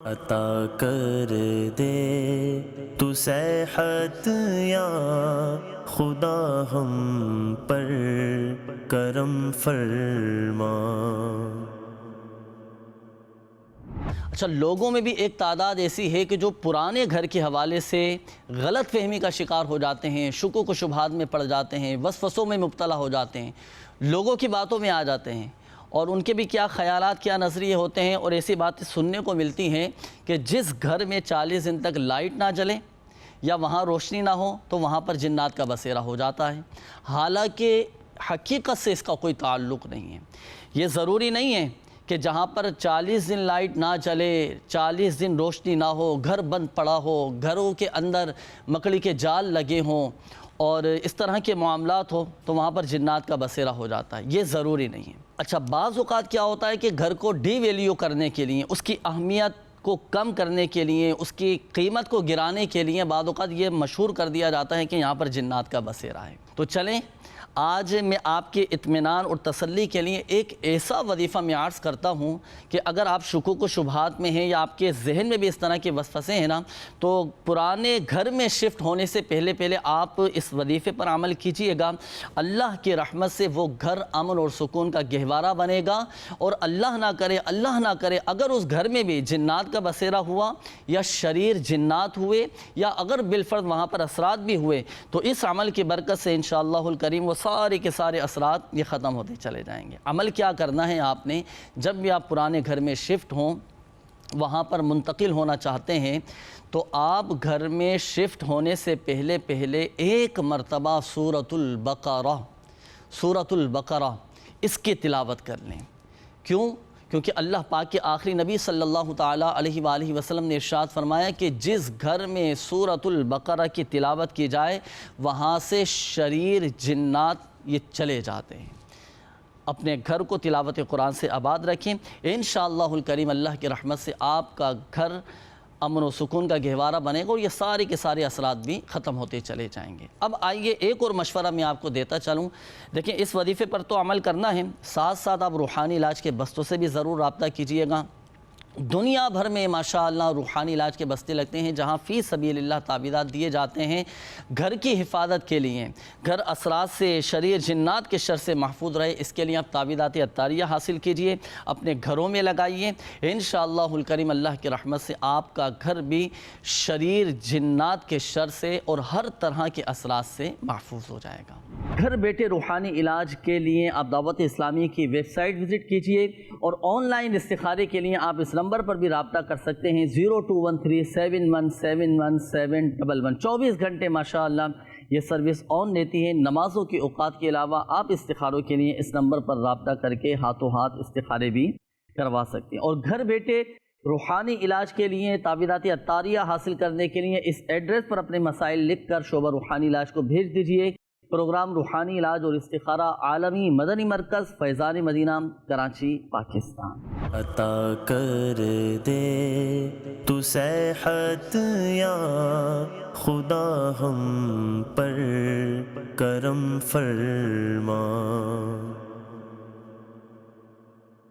عطا کر دے تو صحت یا خدا ہم پر کرم فرما۔ اچھا، لوگوں میں بھی ایک تعداد ایسی ہے کہ جو پرانے گھر کے حوالے سے غلط فہمی کا شکار ہو جاتے ہیں، شکوک و شبہات میں پڑ جاتے ہیں، وسوسوں میں مبتلا ہو جاتے ہیں، لوگوں کی باتوں میں آ جاتے ہیں، اور ان کے بھی کیا خیالات، کیا نظریے ہوتے ہیں، اور ایسی باتیں سننے کو ملتی ہیں کہ جس گھر میں 40 دن تک لائٹ نہ جلے یا وہاں روشنی نہ ہو تو وہاں پر جنات کا بسیرا ہو جاتا ہے۔ حالانکہ حقیقت سے اس کا کوئی تعلق نہیں ہے۔ یہ ضروری نہیں ہے کہ جہاں پر 40 دن لائٹ نہ چلے، 40 دن روشنی نہ ہو، گھر بند پڑا ہو، گھروں کے اندر مکڑی کے جال لگے ہوں اور اس طرح کے معاملات ہو تو وہاں پر جنات کا بسیرا ہو جاتا ہے۔ یہ ضروری نہیں ہے۔ اچھا، بعض اوقات کیا ہوتا ہے کہ گھر کو ڈی ویلیو کرنے کے لیے، اس کی اہمیت کو کم کرنے کے لیے، اس کی قیمت کو گرانے کے لیے بعض اوقات یہ مشہور کر دیا جاتا ہے کہ یہاں پر جنات کا بسیرا ہے۔ تو چلیں، آج میں آپ کے اطمینان اور تسلی کے لیے ایک ایسا وظیفہ میں عرض کرتا ہوں کہ اگر آپ شکوک و شبہات میں ہیں یا آپ کے ذہن میں بھی اس طرح کے وسوسے ہیں نا، تو پرانے گھر میں شفٹ ہونے سے پہلے آپ اس وظیفے پر عمل کیجئے گا۔ اللہ کی رحمت سے وہ گھر امن اور سکون کا گہوارہ بنے گا، اور اللہ نہ کرے اگر اس گھر میں بھی جنات کا بسیرا ہوا یا شریر جنات ہوئے یا اگر بالفرض وہاں پر اثرات بھی ہوئے، تو اس عمل کی برکت سے انشاءاللہ الکریم وہ سارے کے سارے اثرات یہ ختم ہوتے چلے جائیں گے۔ عمل کیا کرنا ہے آپ نے؟ جب بھی آپ پرانے گھر میں شفٹ ہوں، وہاں پر منتقل ہونا چاہتے ہیں، تو آپ گھر میں شفٹ ہونے سے پہلے ایک مرتبہ سورۃ البقرہ اس کی تلاوت کر لیں۔ کیوں؟ کیونکہ اللہ پاک کے آخری نبی صلی اللہ تعالیٰ علیہ وآلہ وسلم نے ارشاد فرمایا کہ جس گھر میں سورۃ البقرہ کی تلاوت کی جائے وہاں سے شریر جنات یہ چلے جاتے ہیں۔ اپنے گھر کو تلاوت قرآن سے آباد رکھیں، انشاءاللہ الکریم اللہ کی رحمت سے آپ کا گھر امن و سکون کا گہوارہ بنے گا اور یہ سارے کے سارے اثرات بھی ختم ہوتے چلے جائیں گے۔ اب آئیے ایک اور مشورہ میں آپ کو دیتا چلوں۔ دیکھیں، اس وظیفے پر تو عمل کرنا ہے، ساتھ آپ روحانی علاج کے بستوں سے بھی ضرور رابطہ کیجئے گا۔ دنیا بھر میں ماشاءاللہ روحانی علاج کے بستے لگتے ہیں جہاں فی سبیل اللہ تعویذات دیے جاتے ہیں گھر کی حفاظت کے لیے، گھر اثرات سے، شریر جنات کے شر سے محفوظ رہے۔ اس کے لیے آپ تعویذات عطاریہ حاصل کیجئے، اپنے گھروں میں لگائیے، انشاءاللہ الکریم اللہ کی رحمت سے آپ کا گھر بھی شریر جنات کے شر سے اور ہر طرح کے اثرات سے محفوظ ہو جائے گا۔ گھر بیٹھے روحانی علاج کے لیے آپ دعوت اسلامی کی ویب سائٹ وزٹ کیجئے، اور آن لائن استخارے کے لیے آپ اس نمبر پر بھی رابطہ کر سکتے ہیں 0213717711 24 گھنٹے ماشاءاللہ یہ سروس آن رہتی ہے۔ نمازوں کے اوقات کے علاوہ آپ استخاروں کے لیے اس نمبر پر رابطہ کر کے ہاتھوں ہاتھ استخارے بھی کروا سکتے ہیں، اور گھر بیٹھے روحانی علاج کے لیے تعویذات عطاریہ حاصل کرنے کے لیے اس ایڈریس پر اپنے مسائل لکھ کر شعبہ روحانی علاج کو بھیج دیجئے۔ پروگرام روحانی علاج اور استخارہ، عالمی مدنی مرکز، فیضان مدینہ، کراچی، پاکستان۔ عطا کر دے تو صحت یا خدا ہم پر کرم فرما۔